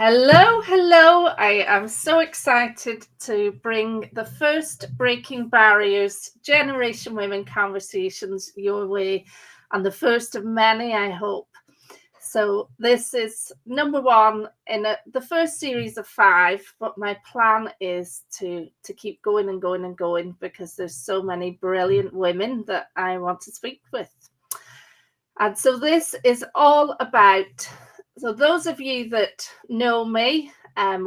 Hello. I am so excited to bring the first Breaking Barriers Generation Women conversations your way, and the first of many, I hope. So, this is number one in the first series of five, but my plan is to keep going and going and going because there's so many brilliant women that I want to speak with. And so this is all about, so those of you that know me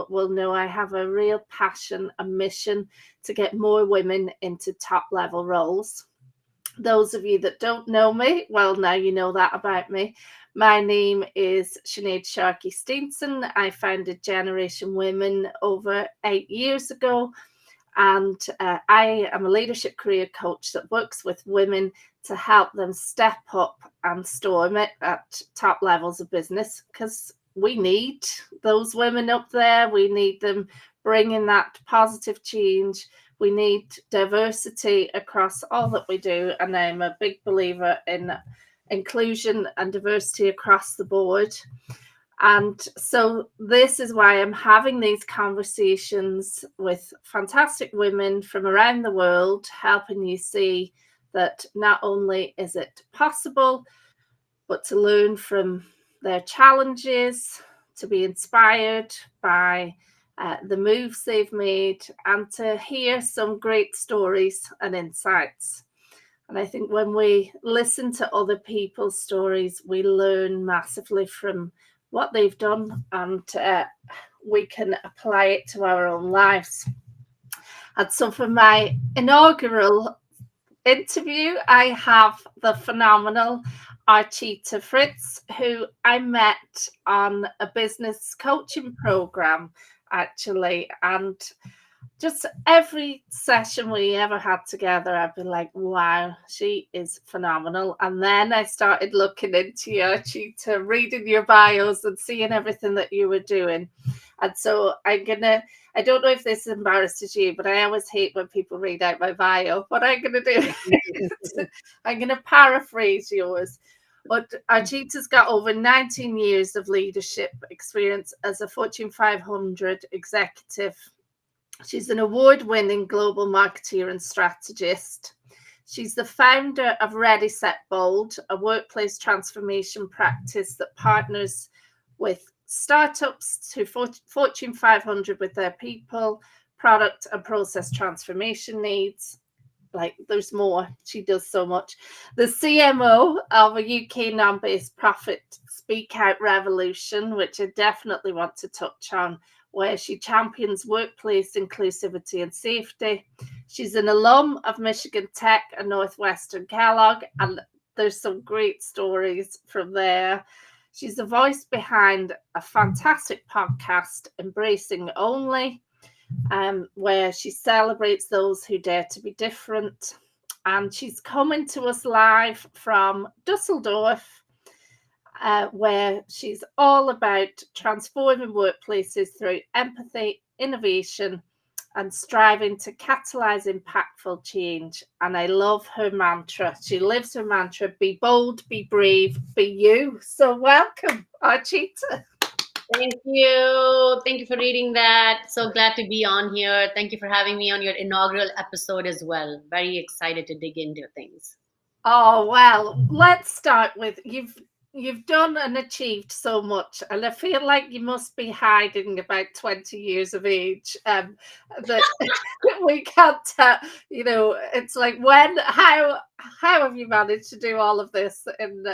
will know I have a real passion, a mission to get more women into top level roles. Those of you that don't know me, well, now you know that about me. My name is Sharkey-Steenson. I founded Generation Women over 8 years ago. And I am a leadership career coach that works with women to help them step up and storm it at top levels of business, because we need those women up there. We need them bringing that positive change. We need diversity across all that we do. And I'm a big believer in inclusion and diversity across the board. And so this is why I'm having these conversations with fantastic women from around the world, helping you see that not only is it possible, but to learn from their challenges, to be inspired by the moves they've made, and to hear some great stories and insights. And I think when we listen to other people's stories, we learn massively from what they've done, and we can apply it to our own lives. And so for my inaugural interview, I have the phenomenal Archita Fritz, who I met on a business coaching program, actually. And just every session we ever had together, I'd be like, wow, she is phenomenal. And then I started looking into you, Archita, reading your bios and seeing everything that you were doing. And so I don't know if this embarrasses you, but I always hate when people read out my bio. What I'm going to do is I'm going to paraphrase yours. But Archita's got over 19 years of leadership experience as a Fortune 500 executive. She's an award-winning global marketeer and strategist. She's the founder of Ready, Set, Bold, a workplace transformation practice that partners with startups to Fortune 500 with their people, product and process transformation needs. Like, there's more. She does so much. The CMO of a UK non-based profit Speak Out Revolution, which I definitely want to touch on, where she champions workplace inclusivity and safety. She's an alum of Michigan Tech and Northwestern Kellogg, and there's some great stories from there. She's the voice behind a fantastic podcast, Embracing Only, where she celebrates those who dare to be different. And she's coming to us live from Dusseldorf, where she's all about transforming workplaces through empathy, innovation, and striving to catalyze impactful change. And I love her mantra. She lives her mantra: be bold, be brave, be you. So welcome, Archita. Thank you. Thank you for reading that. So glad to be on here. Thank you for having me on your inaugural episode as well. Very excited to dig into things. Oh, well, let's start with you've done and achieved so much, and I feel like you must be hiding about 20 years of age, that we can't it's like, how have you managed to do all of this in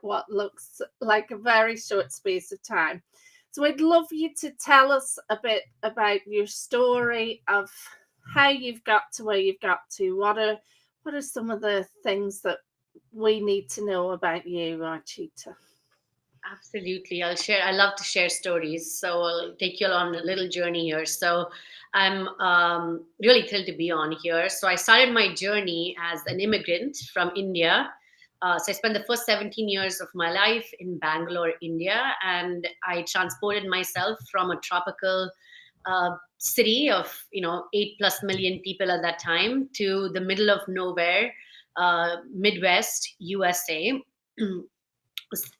what looks like a very short space of time? So I'd love you to tell us a bit about your story of how you've got to where you've got to. What are some of the things that we need to know about you, Archita? Absolutely. I'll share. I love to share stories. So I'll take you on a little journey here. So I'm really thrilled to be on here. So I started my journey as an immigrant from India. So I spent the first 17 years of my life in Bangalore, India, and I transported myself from a tropical city of 8+ million people at that time to the middle of nowhere, Midwest USA.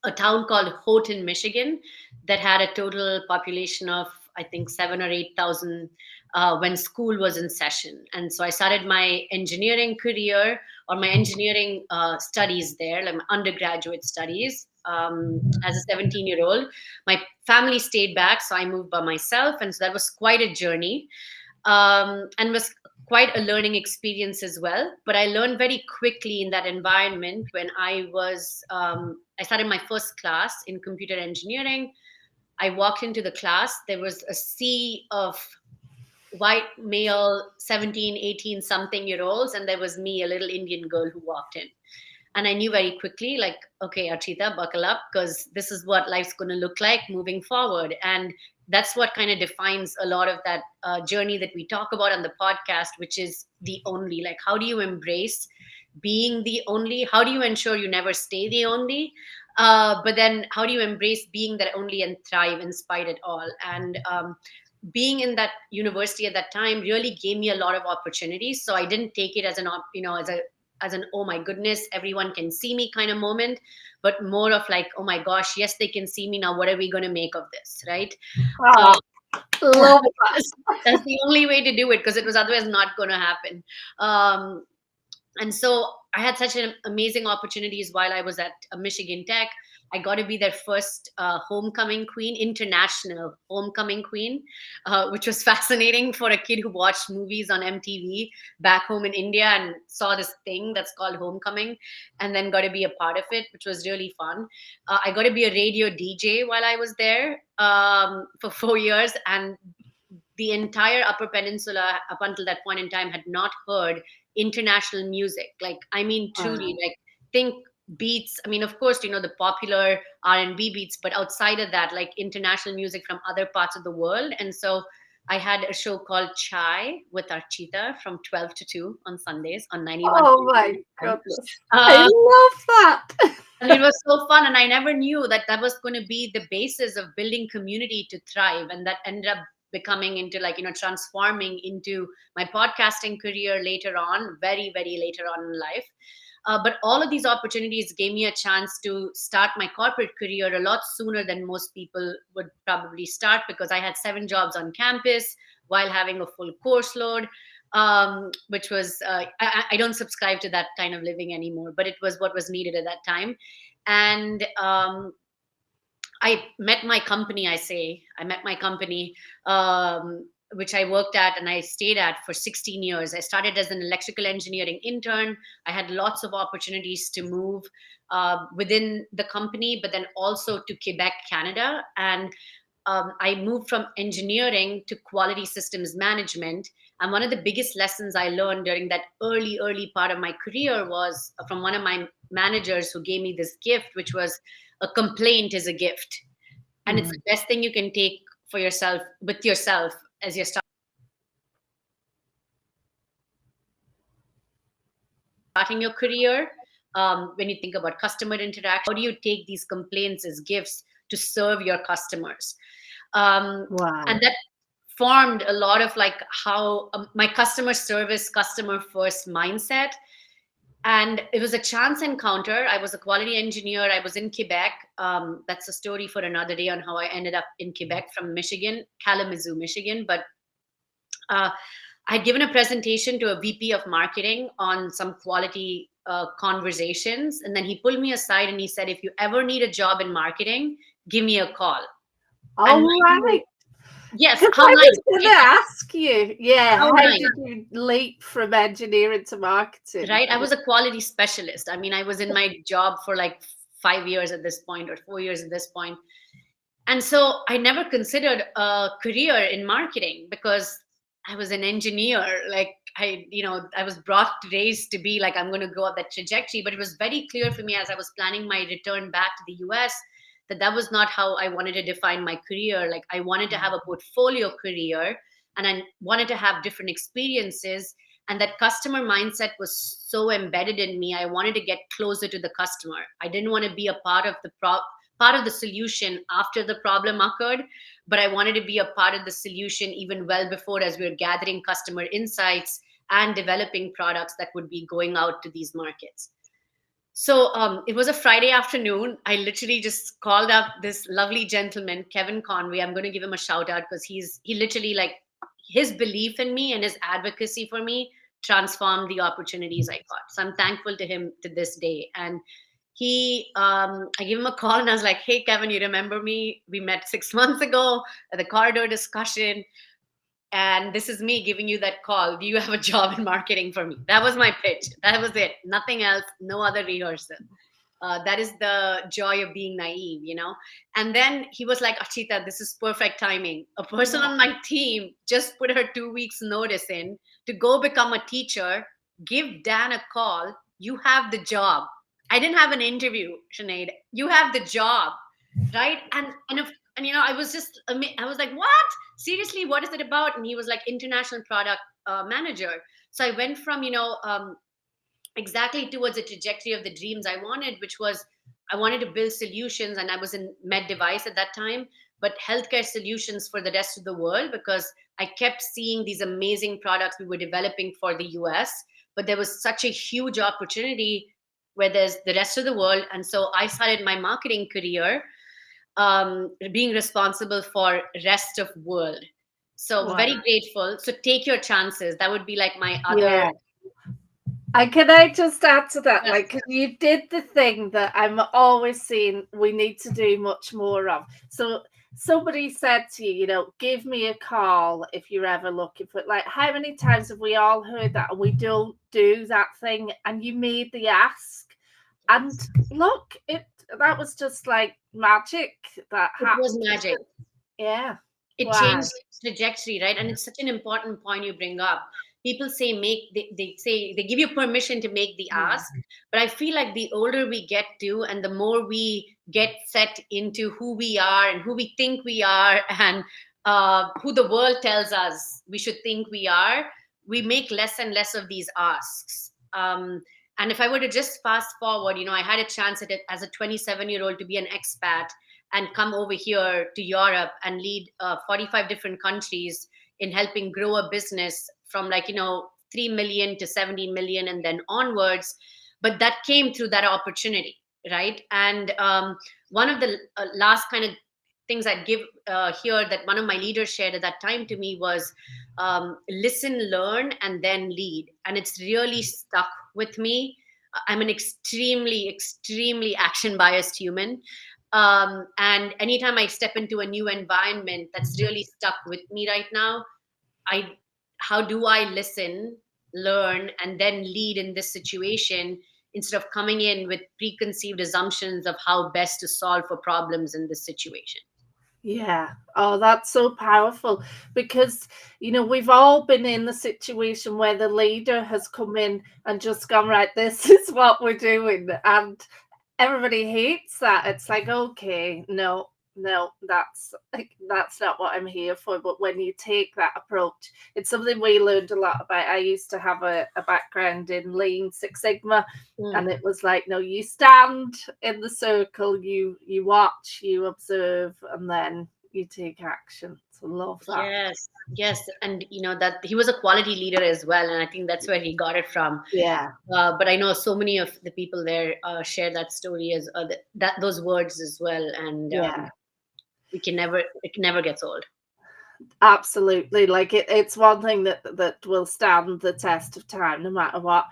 a town called Houghton, Michigan, that had a total population of, I think, 7 or 8 thousand when school was in session. And so I started my engineering career, or my engineering studies there, like my undergraduate studies. As a 17-year-old, my family stayed back, so I moved by myself, and so that was quite a journey, and was quite a learning experience as well. But I learned very quickly in that environment when I started my first class in computer engineering. I walked into the class, there was a sea of white male 17, 18 something year olds, and there was me, a little Indian girl who walked in. And I knew very quickly, like, okay, Archita, buckle up, because this is what life's going to look like moving forward. And that's what kind of defines a lot of that journey that we talk about on the podcast, which is the only. Like, how do you embrace being the only? How do you ensure you never stay the only? But then, how do you embrace being that only and thrive in spite of it all? And being in that university at that time really gave me a lot of opportunities. So I didn't take it as as an oh my goodness, everyone can see me kind of moment, but more of like, oh my gosh, yes, they can see me now. What are we going to make of this, right? Oh, Uh, love that. that's the only way to do it, because it was otherwise not going to happen. Um, and so I had such an amazing opportunities while I was at Michigan Tech. I got to be their first homecoming queen, international homecoming queen, which was fascinating for a kid who watched movies on MTV back home in India and saw this thing that's called homecoming, and then got to be a part of it, which was really fun. I got to be a radio DJ while I was there for 4 years, and the entire Upper Peninsula up until that point in time had not heard international music. Like, I mean, truly, like, think beats. I mean, of course, the popular R&B beats, but outside of that, like international music from other parts of the world. And so I had a show called Chai with Archita from 12 to 2 on Sundays on 91. Oh my goodness. I Uh, love that. and it was so fun, and I never knew that that was going to be the basis of building community to thrive, and that ended up becoming into, like, transforming into my podcasting career later on, very very later on in life. But all of these opportunities gave me a chance to start my corporate career a lot sooner than most people would probably start, because I had 7 jobs on campus while having a full course load, which was, I don't subscribe to that kind of living anymore, but it was what was needed at that time. And I met my company, I met my company, which I worked at and I stayed at for 16 years. I started as an electrical engineering intern. I had lots of opportunities to move within the company, but then also to Quebec, Canada. And I moved from engineering to quality systems management. And one of the biggest lessons I learned during that early part of my career was from one of my managers, who gave me this gift, which was, a complaint is a gift. And it's the best thing you can take for yourself, with yourself, as you're starting your career. When you think about customer interaction, how do you take these complaints as gifts to serve your customers? Wow. And that formed a lot of, like, how my customer service, customer first mindset. And it was a chance encounter. I was a quality engineer. I was in Quebec. That's a story for another day on how I ended up in Quebec from Michigan, Kalamazoo, Michigan. But I had given a presentation to a VP of marketing on some quality conversations. And then he pulled me aside and he said, if you ever need a job in marketing, give me a call. All right. Yes, Because how I nice. was going to ask you, How how nice. did you leap from engineering to marketing? Right. I was a quality specialist. I mean, I was in my job for like 5 years at this point, or 4 years at this point. And so I never considered a career in marketing, because I was an engineer. Like, I was raised to be like, I'm going to go up that trajectory. But it was very clear for me as I was planning my return back to the US that that was not how I wanted to define my career. Like, I wanted to have a portfolio career, and I wanted to have different experiences. And that customer mindset was so embedded in me. I wanted to get closer to the customer. I didn't want to be a part of the solution after the problem occurred, but I wanted to be a part of the solution even well before, as we were gathering customer insights and developing products that would be going out to these markets. So it was a Friday afternoon. I literally just called up this lovely gentleman, Kevin Conway. I'm going to give him a shout out because he literally, like, his belief in me and his advocacy for me transformed the opportunities I got. So I'm thankful to him to this day. And I gave him a call and I was like, "Hey, Kevin, you remember me? We met 6 months ago at the corridor discussion. And this is me giving you that call. Do you have a job in marketing for me?" That was my pitch. That was it. Nothing else. No other rehearsal. That is the joy of being naive, you know. And then he was like, "Archita, this is perfect timing. A person on my team just put her 2 weeks notice in to go become a teacher. Give Dan a call. You have the job." I didn't have an interview, Sinead. You have the job, right? And you know, I was just I was like, "What? Seriously, what is it about?" And he was like, "International product manager." So I went from, exactly towards the trajectory of the dreams I wanted, which was I wanted to build solutions, and I was in med device at that time, but healthcare solutions for the rest of the world, because I kept seeing these amazing products we were developing for the US, but there was such a huge opportunity where there's the rest of the world. And so I started my marketing career, being responsible for rest of world. So Wow. very grateful. So take your chances. That would be like my other. Yeah. And can I just add to that? Yes. Like, 'cause you did the thing that I'm always saying we need to do much more of. So somebody said to you, give me a call if you're ever looking for it. Like, how many times have we all heard that and we don't do that thing? And you made the ask. And look, that was just like magic that It was happened. magic. Yeah. It Wow. changed trajectory, right? And it's such an important point you bring up. People say they say they give you permission to make the Yeah. ask, but I feel like the older we get to and the more we get set into who we are and who we think we are, and who the world tells us we should think we are, we make less and less of these asks. And if I were to just fast forward, I had a chance at it as a 27-year-old to be an expat and come over here to Europe and lead 45 different countries in helping grow a business from, like, 3 million to 70 million and then onwards. But that came through that opportunity, right? And one of the last kind of things I'd give here that one of my leaders shared at that time to me was, listen, learn, and then lead. And it's really stuck with me. I'm an extremely, extremely action biased human. And anytime I step into a new environment, that's really stuck with me right now. I How do I listen, learn, and then lead in this situation instead of coming in with preconceived assumptions of how best to solve for problems in this situation? Yeah. Oh, that's so powerful because, we've all been in the situation where the leader has come in and just gone, right, this is what we're doing. And everybody hates that. It's like, okay, no, no, that's not what I'm here for. But when you take that approach, it's something we learned a lot about. I used to have a background in Lean Six Sigma, Mm. and it was like, no, you stand in the circle, you watch, you observe, and then you take action. So love that. Yes, yes, and that he was a quality leader as well, and I think that's where he got it from. Yeah, But I know so many of the people there share that story as that those words as well, and yeah. it never gets old. Absolutely. Like it's one thing that will stand the test of time no matter what.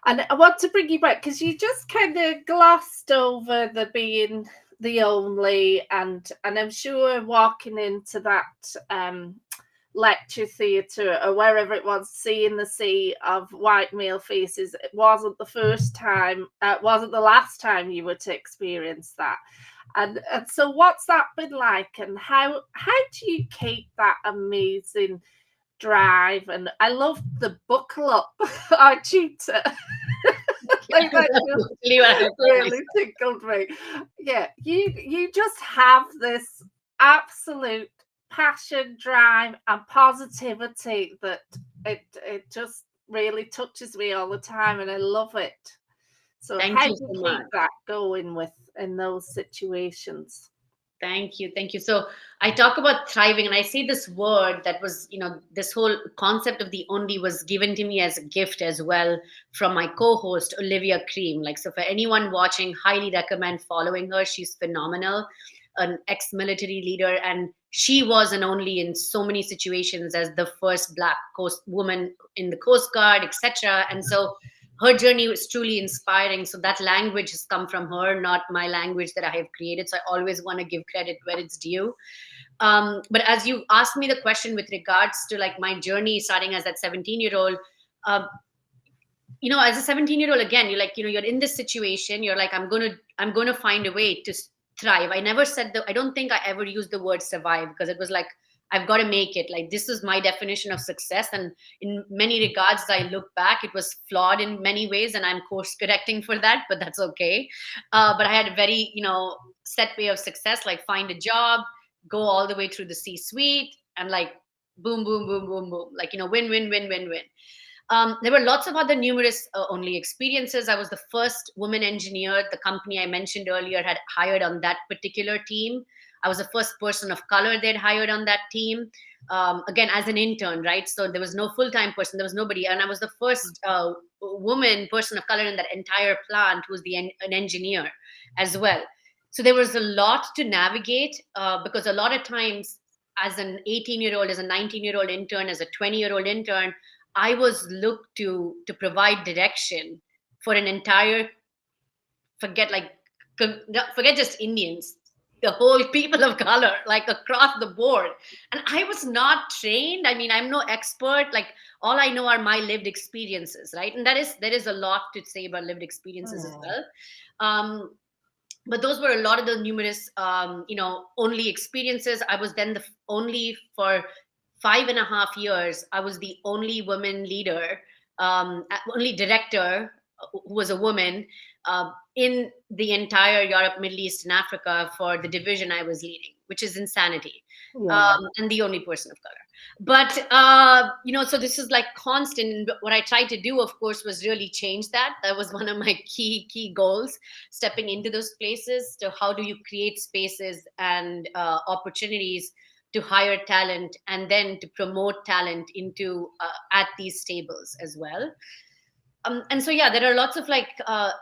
And I want to bring you back because you just kind of glossed over the being the only, and I'm sure walking into that lecture theatre or wherever it was, seeing the sea of white male faces, it wasn't the first time, wasn't the last time you were to experience that. And so what's that been like, and how do you keep that amazing drive? And I love the buckle up Archita. Like that just Literally what I would tell really myself. tickled me. Yeah, you just have this absolute passion, drive, and positivity that it just really touches me all the time, and I love it. So Thank how you do you so keep much. that going with in those situations? Thank you. Thank you. So I talk about thriving, and I say this word that was, this whole concept of the only was given to me as a gift as well from my co host, Olivia Cream. Like, so for anyone watching, highly recommend following her. She's phenomenal, an ex military leader, and she was an only in so many situations as the first Black Coast woman in the Coast Guard, etc. And so her journey was truly inspiring. So that language has come from her, not my language that I have created. So I always want to give credit where it's due. But as you asked me the question with regards to like my journey starting as that 17-year-old, uh, as a 17-year-old, again, you're like, you're in this situation. You're like, I'm gonna find a way to thrive. I never said I don't think I ever used the word survive, because it was like, I've got to make it. Like, this is my definition of success. And in many regards, I look back, it was flawed in many ways, and I'm course correcting for that, but that's okay. But I had a very, set way of success, like find a job, go all the way through the C-suite, and like boom, boom, boom, boom, boom, like, win, win, win, win, win. There were lots of other numerous only experiences. I was the first woman engineer the company I mentioned earlier had hired on that particular team. I was the first person of color they'd hired on that team. Again, as an intern, right? So there was no full time person, there was nobody. And I was the first woman person of color in that entire plant who was an engineer as well. So there was a lot to navigate, because a lot of times, as an 18-year-old, as a 19-year-old intern, as a 20-year-old intern, I was looked to provide direction for an entire, forget like forget just Indians, the whole people of color, like across the board. And I was not trained. I mean, I'm no expert. Like, all I know are my lived experiences, right? And there is a lot to say about lived experiences as well. Um, but those were a lot of the numerous only experiences. I was then the only for 5.5 years. I was the only woman leader, only director who was a woman, in the entire Europe, Middle East, and Africa for the division I was leading, which is insanity. Yeah. And the only person of color. But so this is like constant. And what I tried to do, of course, was really change that. That was one of my key goals, stepping into those places. So how do you create spaces and opportunities to hire talent, and then to promote talent into at these tables as well. And so, yeah, there are lots of like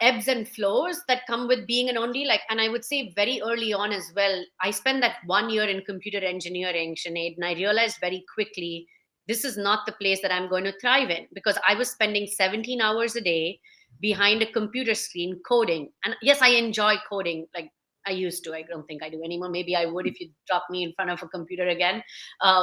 ebbs and flows that come with being an only, like, and I would say very early on as well, I spent that 1 year in computer engineering, Sinead, and I realized very quickly, this is not the place that I'm going to thrive in, because I was spending 17 hours a day behind a computer screen coding. And yes, I enjoy coding. Like, I used to. I don't think I do anymore. Maybe I would if you drop me in front of a computer again,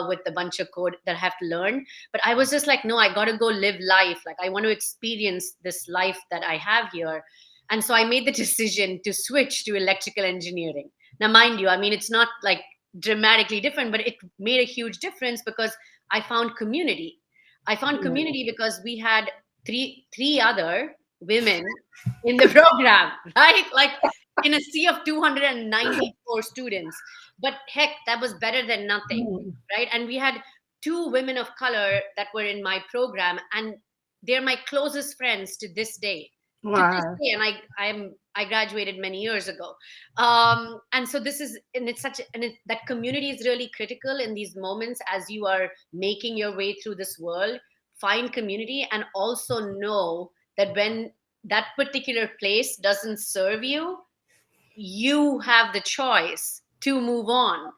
with a bunch of code that I have to learn. But I was just like, no, I got to go live life. Like, I want to experience this life that I have here. And so I made the decision to switch to electrical engineering. Now, mind you, I mean, it's not like dramatically different, but it made a huge difference because I found community. I found community because we had three other women in the program, right? Like, in a sea of 294 students. But heck, that was better than nothing, right? And we had two women of color that were in my program, and they're my closest friends to this day. To this Wow. day, and I graduated many years ago. And so this is, and it's such, that community is really critical in these moments as you are making your way through this world. Find community, and also know that when that particular place doesn't serve you, you have the choice to move on.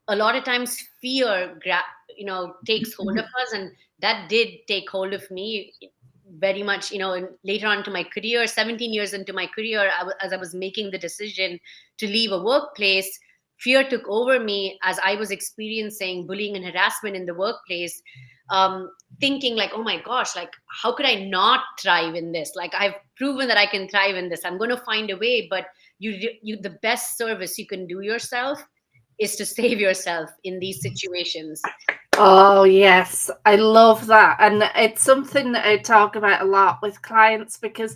A lot of times fear takes hold of us, and that did take hold of me very much, later on to my career. 17 years into my career, as I was making the decision to leave a workplace, fear took over me as I was experiencing bullying and harassment in the workplace. Thinking like, oh my gosh, like, how could I not thrive in this? Like, I've proven that I can thrive in this, I'm going to find a way. But you the best service you can do yourself is to save yourself in these situations. Oh, yes. I love that. And it's something that I talk about a lot with clients, because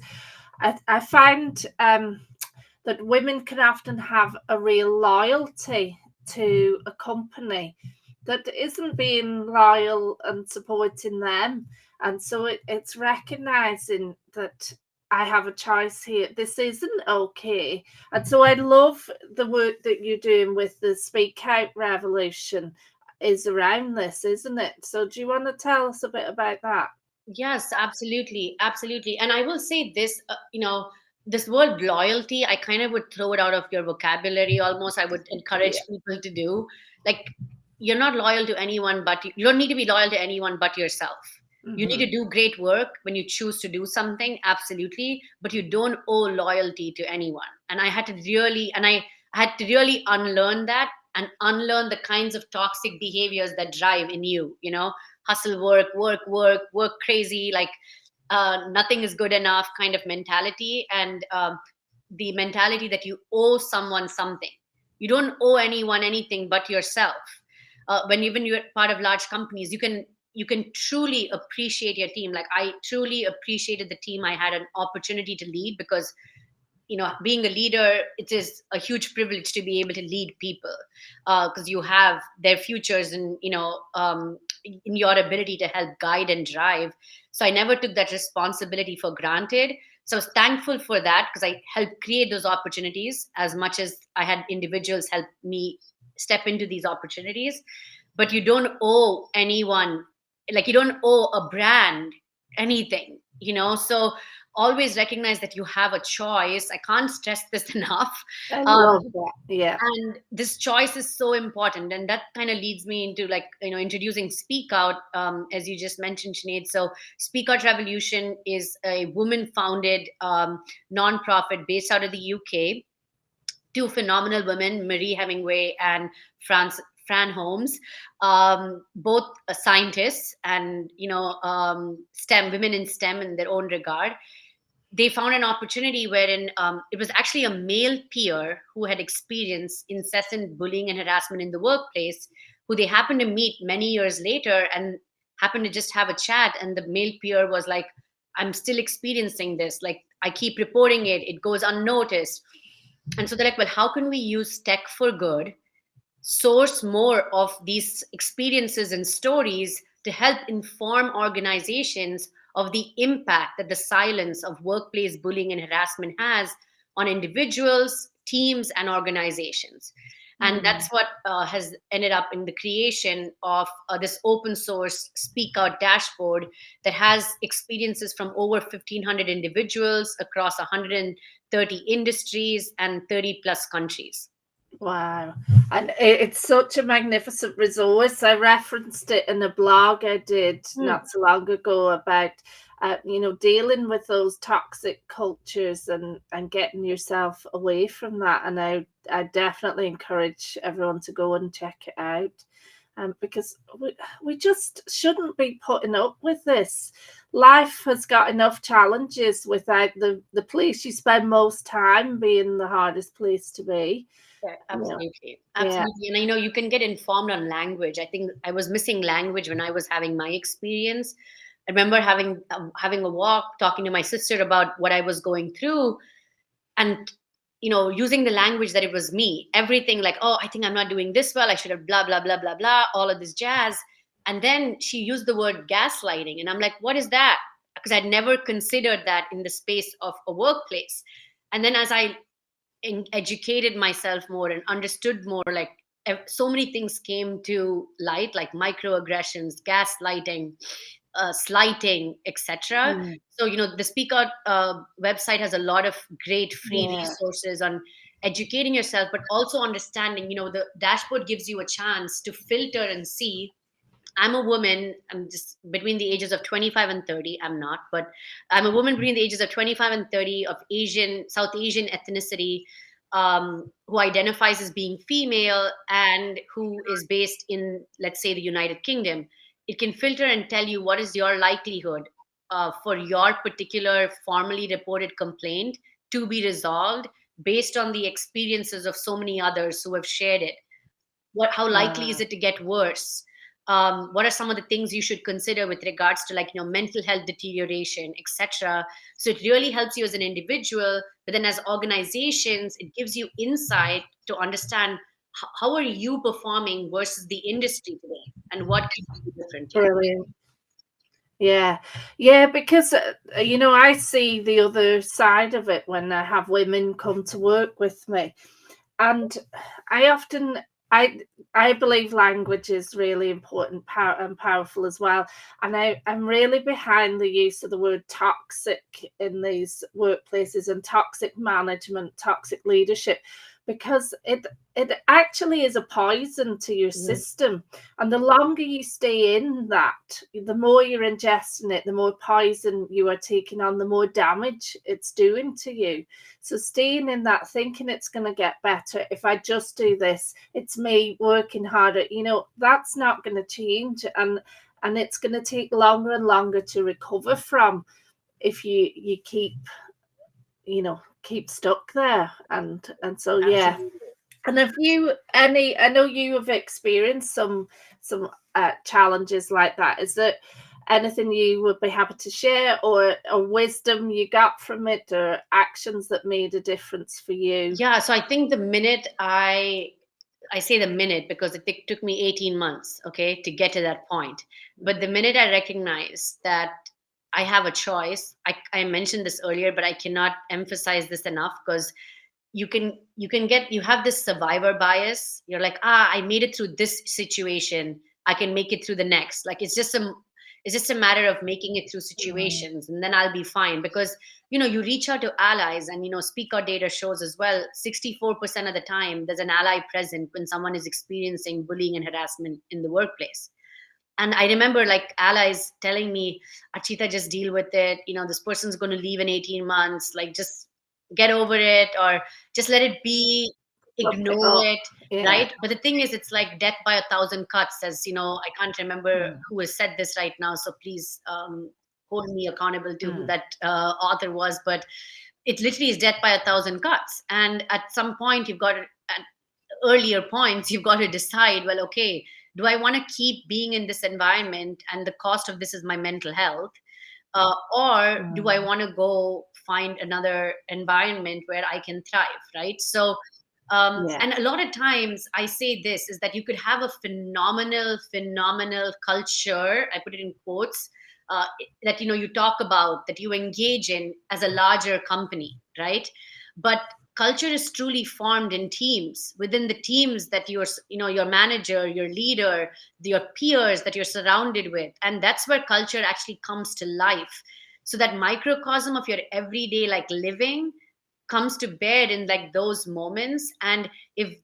I find that women can often have a real loyalty to a company that isn't being loyal and supporting them. And so it's recognizing that I have a choice here. This isn't okay. And so I love the work that you're doing with the Speak Out Revolution is around this, isn't it? So do you want to tell us a bit about that? Yes, absolutely, absolutely. And I will say this, this word loyalty, I kind of would throw it out of your vocabulary almost. I would Yeah. encourage people to do. Like, you're not loyal to anyone, but you don't need to be loyal to anyone but yourself. You need Hmm. to do great work when you choose to do something, absolutely, but you don't owe loyalty to anyone. And I had to really unlearn that and unlearn the kinds of toxic behaviors that drive in you, hustle, work crazy, like nothing is good enough kind of mentality, and the mentality that you owe someone something. You don't owe anyone anything but yourself. When even you're part of large companies, you can truly appreciate your team. Like, I truly appreciated the team I had an opportunity to lead, because being a leader, it is a huge privilege to be able to lead people, because you have their futures and in your ability to help guide and drive. So I never took that responsibility for granted. So I was thankful for that, because I helped create those opportunities as much as I had individuals help me step into these opportunities. But you don't owe anyone, like, you don't owe a brand anything, so always recognize that you have a choice. I can't stress this enough. I um, love that. Yeah. and this choice is so important, and that kind of leads me into, like, introducing Speak Out, as you just mentioned, Sinead. So Speak Out Revolution is a woman founded nonprofit based out of the UK. Two phenomenal women, Marie Hemingway and Fran Holmes, both scientists, and STEM women in STEM in their own regard. They found an opportunity wherein it was actually a male peer who had experienced incessant bullying and harassment in the workplace, who they happened to meet many years later and happened to just have a chat. And the male peer was like, I'm still experiencing this. Like, I keep reporting it, it goes unnoticed. And so they're like, well, how can we use tech for good, source more of these experiences and stories to help inform organizations of the impact that the silence of workplace bullying and harassment has on individuals, teams, and organizations. And Mm. that's what has ended up in the creation of this open source Speak Out dashboard that has experiences from over 1,500 individuals across 130 industries and 30 plus countries. Wow. And it's such a magnificent resource. I referenced it in a blog I did Hmm. not so long ago about, dealing with those toxic cultures and getting yourself away from that. And I definitely encourage everyone to go and check it out. Because we just shouldn't be putting up with this. Life has got enough challenges without the place you spend most time being the hardest place to be. Yeah, Yeah. absolutely. Yeah. Absolutely. And I know you can get informed on language. I think I was missing language when I was having my experience. I remember having a walk, talking to my sister about what I was going through, and using the language that it was me. Everything like, oh, I think I'm not doing this well. I should have blah blah blah blah blah. All of this jazz. And then she used the word gaslighting, and I'm like, what is that? Because I'd never considered that in the space of a workplace. And then as I educated myself more and understood more, like, so many things came to light, like microaggressions, gaslighting, slighting, etc. Mm. So the Speak Out website has a lot of great free Yeah. resources on educating yourself, but also understanding. The dashboard gives you a chance to filter and see. I'm a woman. I'm just between the ages of 25 and 30. I'm not, but I'm a woman between the ages of 25 and 30, of South Asian ethnicity, who identifies as being female and who is based in, let's say, the United Kingdom. It can filter and tell you what is your likelihood for your particular formally reported complaint to be resolved based on the experiences of so many others who have shared it. How likely is Wow. it to get worse? What are some of the things you should consider with regards to, like, mental health deterioration, etc. So it really helps you as an individual, but then as organizations, it gives you insight to understand how are you performing versus the industry today, and what can you do differently. Brilliant. Yeah, yeah, because I see the other side of it when I have women come to work with me, and I often I I believe language is really important and powerful as well. And I'm really behind the use of the word toxic in these workplaces, and toxic management, toxic leadership, because it actually is a poison to your Yeah. system. And the longer you stay in that, the more you're ingesting it, the more poison you are taking on, the more damage it's doing to you. So staying in that, thinking it's going to get better if I just do this, it's me working harder, that's not going to change. And it's going to take longer and longer to recover from if you keep stuck there. And so, yeah. Absolutely. And have you any? I know you have experienced some challenges like that. Is there anything you would be happy to share, or wisdom you got from it, or actions that made a difference for you? Yeah, so I think the minute I say the minute because it took me 18 months, okay, to get to that point. But the minute I recognized that I have a choice, I mentioned this earlier, but I cannot emphasize this enough because you have this survivor bias. You're like, I made it through this situation, I can make it through the next. Like it's just a matter of making it through Mm, situations and then I'll be fine. Because you reach out to allies, and speak out data shows as well, 64% of the time there's an ally present when someone is experiencing bullying and harassment in the workplace. And I remember like allies telling me, Archita, just deal with it, this person's going to leave in 18 months, like just get over it, or just let it be, Look it ignore up. it. Yeah. Right, but the thing is, it's like death by a thousand cuts, as I can't remember Mm, who has said this right now, so please hold me accountable to who mm, that author was. But it literally is death by a thousand cuts, and at some point you've got to, at earlier points you've got to decide, well, okay, do I want to keep being in this environment, and the cost of this is my mental health, or do I mm. want to go find another environment where I can thrive, right? So Yeah. and a lot of times I say this is that you could have a phenomenal culture, I put it in quotes, that you talk about, that you engage in as a larger company, right? But culture is truly formed in teams, within the teams that your manager, your leader, your peers that you're surrounded with, and that's where culture actually comes to life. So that microcosm of your everyday like living comes to bear in like those moments. And if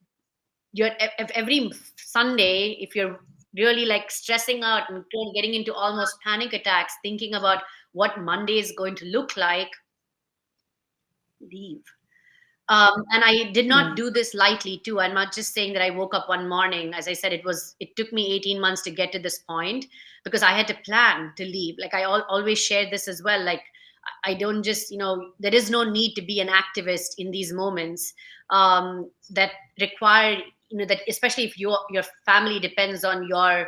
if every Sunday, if you're really like stressing out and getting into almost panic attacks thinking about what Monday is going to look like, leave. And I did not Mm, do this lightly too. I'm not just saying that I woke up one morning. As I said, it took me 18 months to get to this point, because I had to plan to leave. Like I always share this as well. Like I don't just, there is no need to be an activist in these moments that require, that especially if your family depends on your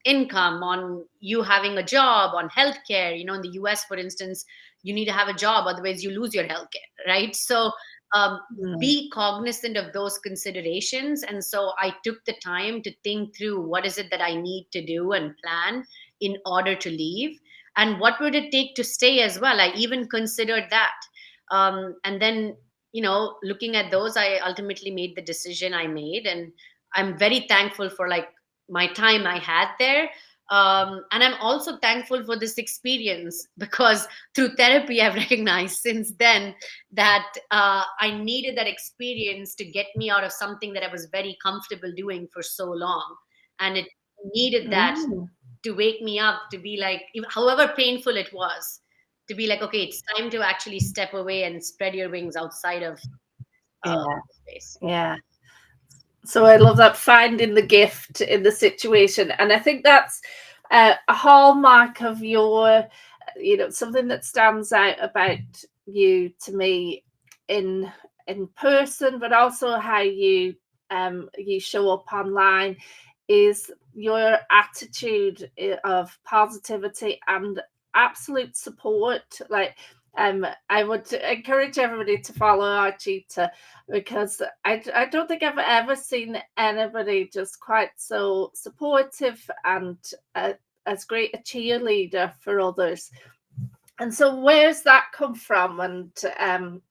income, on you having a job, on healthcare. In the US, for instance, you need to have a job, otherwise you lose your healthcare, right? So um, mm, be cognizant of those considerations. And so I took the time to think through what is it that I need to do and plan in order to leave, and what would it take to stay as well. I even considered that. And then, looking at those, I ultimately made the decision I made. And I'm very thankful for like my time I had there. And I'm also thankful for this experience, because through therapy, I've recognized since then that I needed that experience to get me out of something that I was very comfortable doing for so long. And it needed that mm. to wake me up, to be like, however painful it was, to be like, okay, it's time to actually step away and spread your wings outside of Yeah. the space. Yeah. So I love that, finding the gift in the situation. And I think that's a hallmark of your, something that stands out about you to me in in person, but also how you show up online, is your attitude of positivity and absolute support. Like, I would encourage everybody to follow Archita, because I don't think I've ever seen anybody just quite so supportive and as great a cheerleader for others. And so where's that come from? And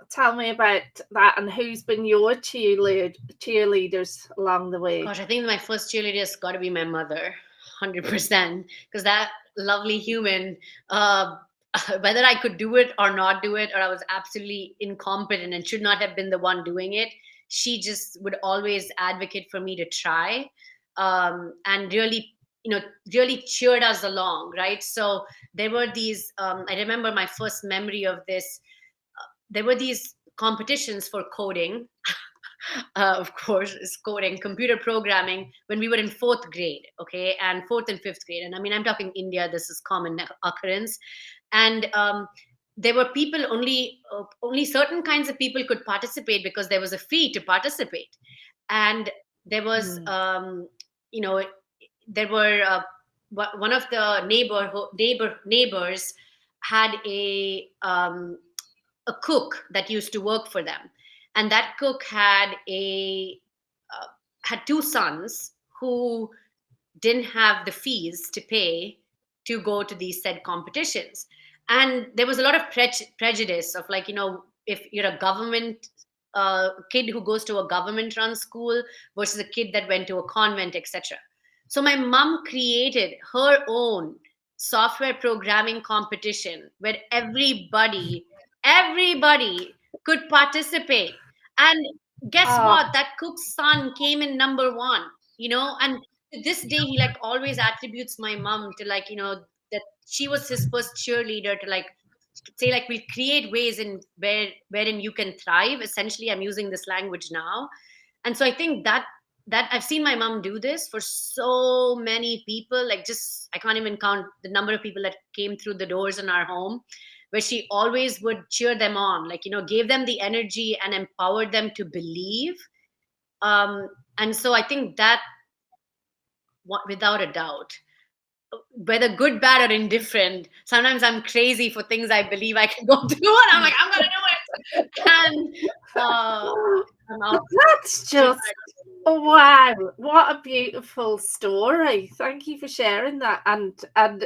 tell me about that, and who's been your cheerleaders along the way? Gosh, I think my first cheerleader has got to be my mother, 100%, because that lovely human, uh, whether I could do it or not do it, or I was absolutely incompetent and should not have been the one doing it, she just would always advocate for me to try, and really, really cheered us along, right? So there were these, I remember my first memory of this. There were these competitions for coding, of course, is coding, computer programming, when we were in fourth grade, okay, and fourth and fifth grade. And I mean, I'm talking India, this is common occurrence. And there were people only certain kinds of people could participate because there was a fee to participate. And there was, you know, there were one of the neighbors had a cook that used to work for them, and that cook had two sons who didn't have the fees to pay to go to these said competitions. And there was a lot of prejudice of, like, if you're a government kid who goes to a government run school versus a kid that went to a convent, etc. So my mom created her own software programming competition where everybody could participate. And guess Oh, what? That cook's son came in number one, and to this day he like always attributes my mom to, like, that she was his first cheerleader to, like, say, like, we'll create ways in wherein you can thrive. Essentially, I'm using this language now. And so I think that I've seen my mom do this for so many people. Like, just I can't even count the number of people that came through the doors in our home, where she always would cheer them on, like, gave them the energy and empowered them to believe. And so I think that, without a doubt, whether good, bad, or indifferent, sometimes I'm crazy for things I believe I can go do, and I'm like, I'm gonna do it. And I'm out. that's just, oh, wow, what a beautiful story. Thank you for sharing that. And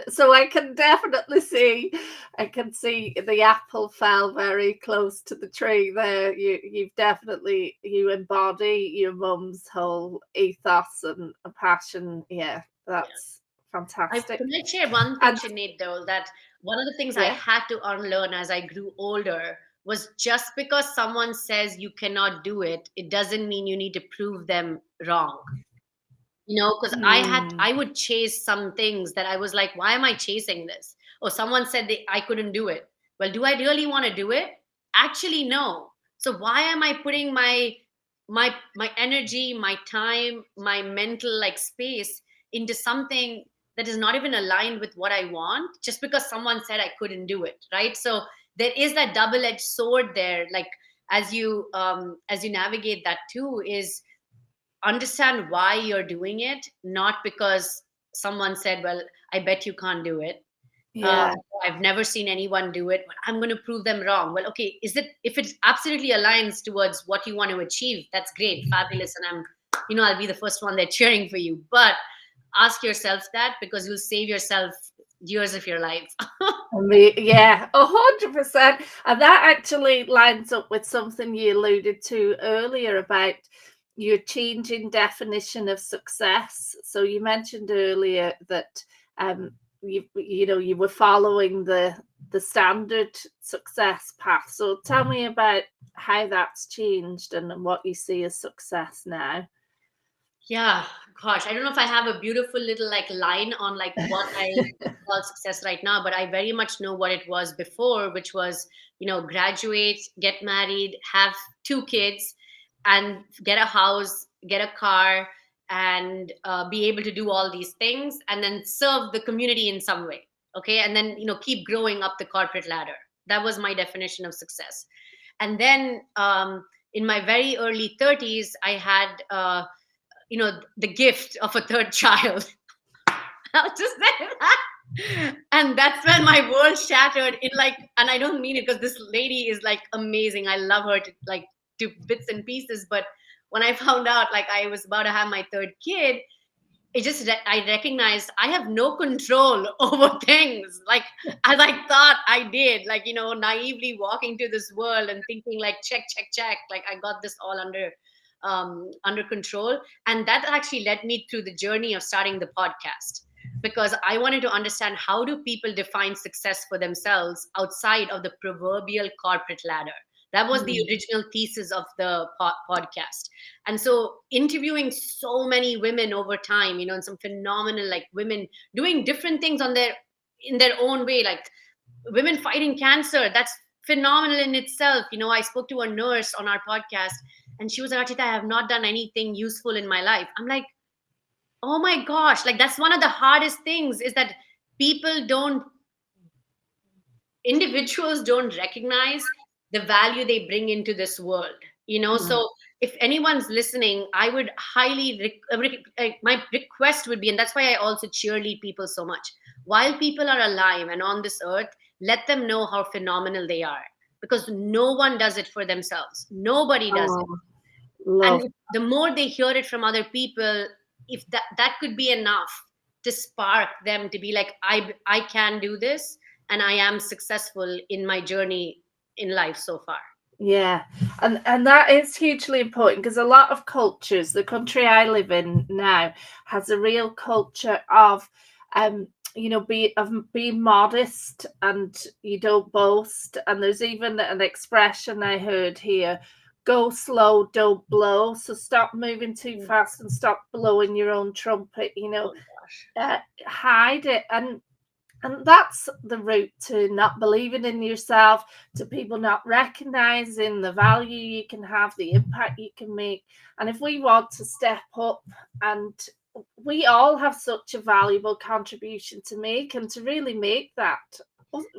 so I can definitely see, I can see the apple fell very close to the tree there. You embody your mum's whole ethos and passion. Yeah, that's fantastic. Can I share one thing, And Sinead, though, that one of the things I yeah. had to unlearn as I grew older was, just because someone says you cannot do it, it doesn't mean you need to prove them wrong. Because Hmm. I would chase some things that I was like, why am I chasing this? Or someone said I couldn't do it. Well, do I really want to do it? Actually, no. So why am I putting my energy, my time, my mental, like, space into something that is not even aligned with what I want, just because someone said I couldn't do it, right? So there is that double-edged sword there. Like, as you navigate that too, is understand why you're doing it, not because someone said, well, I bet you can't do it. uh, Yeah. I've never seen anyone do it, but I'm going to prove them wrong. Well, okay, if it absolutely aligns towards what you want to achieve, that's great, fabulous, and I'll be the first one there cheering for you. But ask yourself that, because you'll save yourself years of your life. Yeah, 100%. And that actually lines up with something you alluded to earlier about your changing definition of success. So you mentioned earlier that you were following the standard success path. So tell me about how that's changed and what you see as success now. Yeah, gosh, I don't know if I have a beautiful little, like, line on, like, what I call success right now, but I very much know what it was before, which was, graduate, get married, have two kids, and get a house, get a car, and be able to do all these things, and then serve the community in some way. Okay, and then, keep growing up the corporate ladder. That was my definition of success. And then, in my very early 30s, I had the gift of a third child. I'll just say that. And that's when my world shattered in, like, and I don't mean it, because this lady is, like, amazing. I love her to bits and pieces. But when I found out, like, I was about to have my third kid, I recognized I have no control over things, like as I thought I did, like, naively walking to this world and thinking like, check, like I got this all under control. And that actually led me through the journey of starting the podcast, because I wanted to understand, how do people define success for themselves outside of the proverbial corporate ladder. That was the Mm. original thesis of the podcast. And so interviewing so many women over time, and some phenomenal, like, women doing different things in their own way, like women fighting cancer. That's phenomenal in itself. I spoke to a nurse on our podcast, and she was like, Archita, I have not done anything useful in my life. I'm like, oh my gosh, like that's one of the hardest things, is that people don't individuals don't recognize the value they bring into this world. Mm. So if anyone's listening, I would highly my request would be, and that's why I also cheerlead people so much, while people are alive and on this earth, let them know how phenomenal they are, because no one does it for themselves, nobody does it. Oh, love. And the more they hear it from other people, if that could be enough to spark them to be like, I can do this, and I am successful in my journey in life so far. Yeah, and that is hugely important, because a lot of cultures, the country I live in now, has a real culture of, being modest, and you don't boast. And there's even an expression I heard here: "Go slow, don't blow." So stop moving too Mm. fast and stop blowing your own trumpet. Oh gosh. Hide it. And that's the route to not believing in yourself, to people not recognizing the value you can have, the impact you can make. And if we want to step up, and we all have such a valuable contribution to make, and to really make that,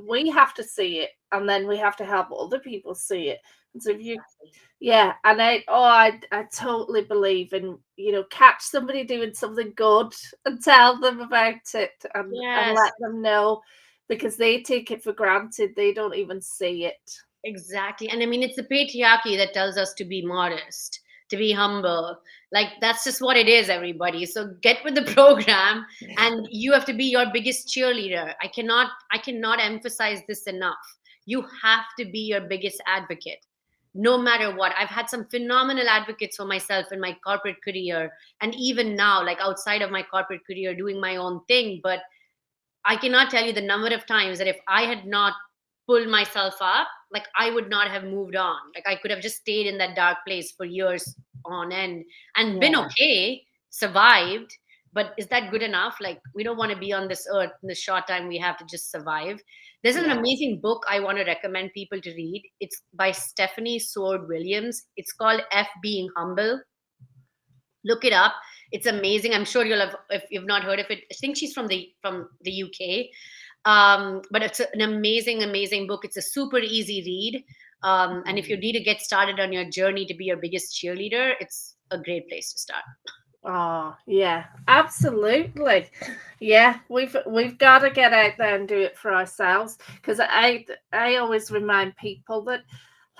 we have to see it, and then we have to help other people see it. And so if you yeah, and I totally believe in, catch somebody doing something good and tell them about it, and Yes, let them know, because they take it for granted. They don't even see it. exactly. And I mean, it's the patriarchy that tells us to be modest, to be humble. Like, that's just what it is, everybody. So get with the program, and you have to be your biggest cheerleader. I cannot emphasize this enough. You have to be your biggest advocate, no matter what. I've had some phenomenal advocates for myself in my corporate career, and even now, like outside of my corporate career, doing my own thing. But I cannot tell you the number of times that if I had not pulled myself up, like I would not have moved on. Like I could have just stayed in that dark place for years on end and been Yeah, okay, survived. But is that good enough? Like, we don't want to be on this earth in the short time we have to just survive. There's an yeah. amazing book I want to recommend people to read. It's by Stephanie Sword Williams. It's called F Being Humble. Look it up. It's amazing. I'm sure you'll have, if you've not heard of it. I think she's from the UK. But it's an amazing book. It's a super easy read. And if you need to get started on your journey to be your biggest cheerleader, it's a great place to start. Oh, yeah, absolutely. Yeah, we've got to get out there and do it for ourselves, because I always remind people that,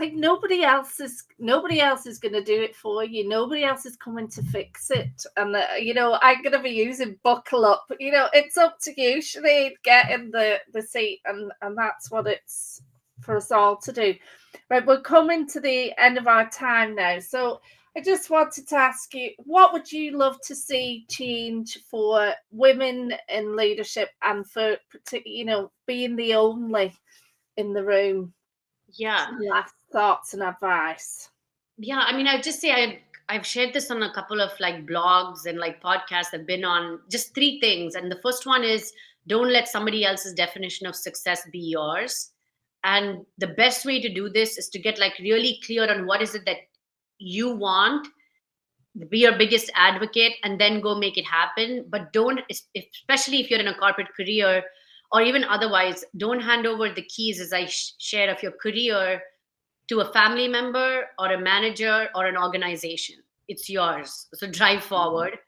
like, nobody else is going to do it for you. Nobody else is coming to fix it. And I'm going to be using buckle up. It's up to you, Sinead. Get in the seat, and that's what it's for us all to do. Right, we're coming to the end of our time now. So I just wanted to ask you, what would you love to see change for women in leadership, and for, being the only in the room? Yeah. Some last thoughts and advice. Yeah, I mean, I just say I've shared this on a couple of like blogs and like podcasts I've been on. Just three things, and the first one is, don't let somebody else's definition of success be yours. And the best way to do this is to get like really clear on what is it that you want, be your biggest advocate, and then go make it happen. But don't, especially if you're in a corporate career or even otherwise, don't hand over the keys, as I shared, of your career to a family member or a manager or an organization. It's yours. So drive forward.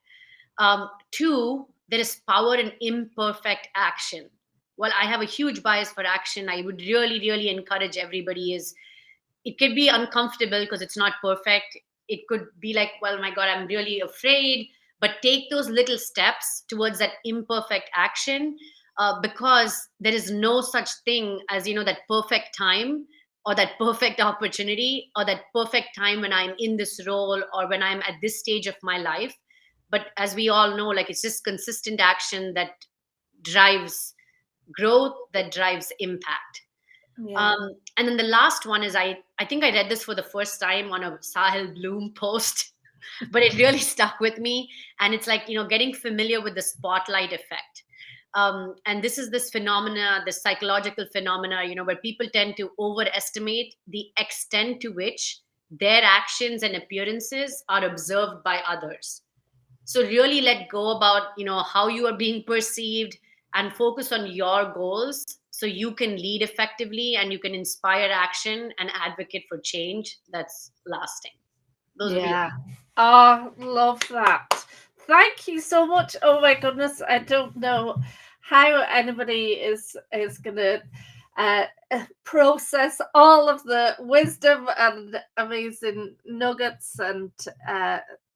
Two, there is power in imperfect action. Well, I have a huge bias for action. I would really encourage everybody, is it could be uncomfortable because it's not perfect. It could be like, well, my God, I'm really afraid. but take those little steps towards that imperfect action, because there is no such thing as, that perfect time, or that perfect opportunity, or that perfect time when I'm in this role, or when I'm at this stage of my life. But as we all know, like, it's just consistent action that drives growth, that drives impact. Yeah. And then the last one is, I think I read this for the first time on a Sahil Bloom post, but it really stuck with me. And it's like, getting familiar with the spotlight effect. And this is this phenomena, this psychological phenomena, where people tend to overestimate the extent to which their actions and appearances are observed by others. So really let go about, how you are being perceived, and focus on your goals, so you can lead effectively, and you can inspire action and advocate for change that's lasting. Those would be. Yeah. Oh, love that. Thank you so much. Oh my goodness, I don't know how anybody is gonna uh, process all of the wisdom and amazing nuggets and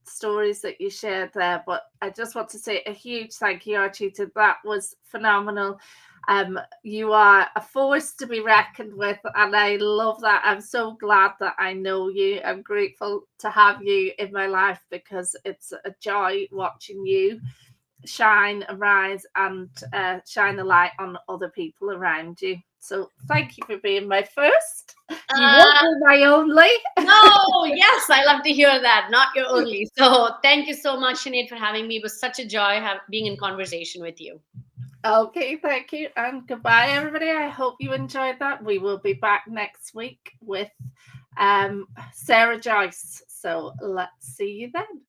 stories that you shared there. But I just want to say a huge thank you, Archita. That was phenomenal. You are a force to be reckoned with, and I love that. I'm so glad that I know you. I'm grateful to have you in my life, because it's a joy watching you shine, rise, and shine a light on other people around you. So thank you for being my first. You won't Uh, be my only. no, yes, I love to hear that. Not your only. So thank you so much, Sinead, for having me. It was such a joy being in conversation with you. Okay, thank you, and goodbye, everybody. I hope you enjoyed that. We will be back next week with Sarah Joyce. So let's see you then.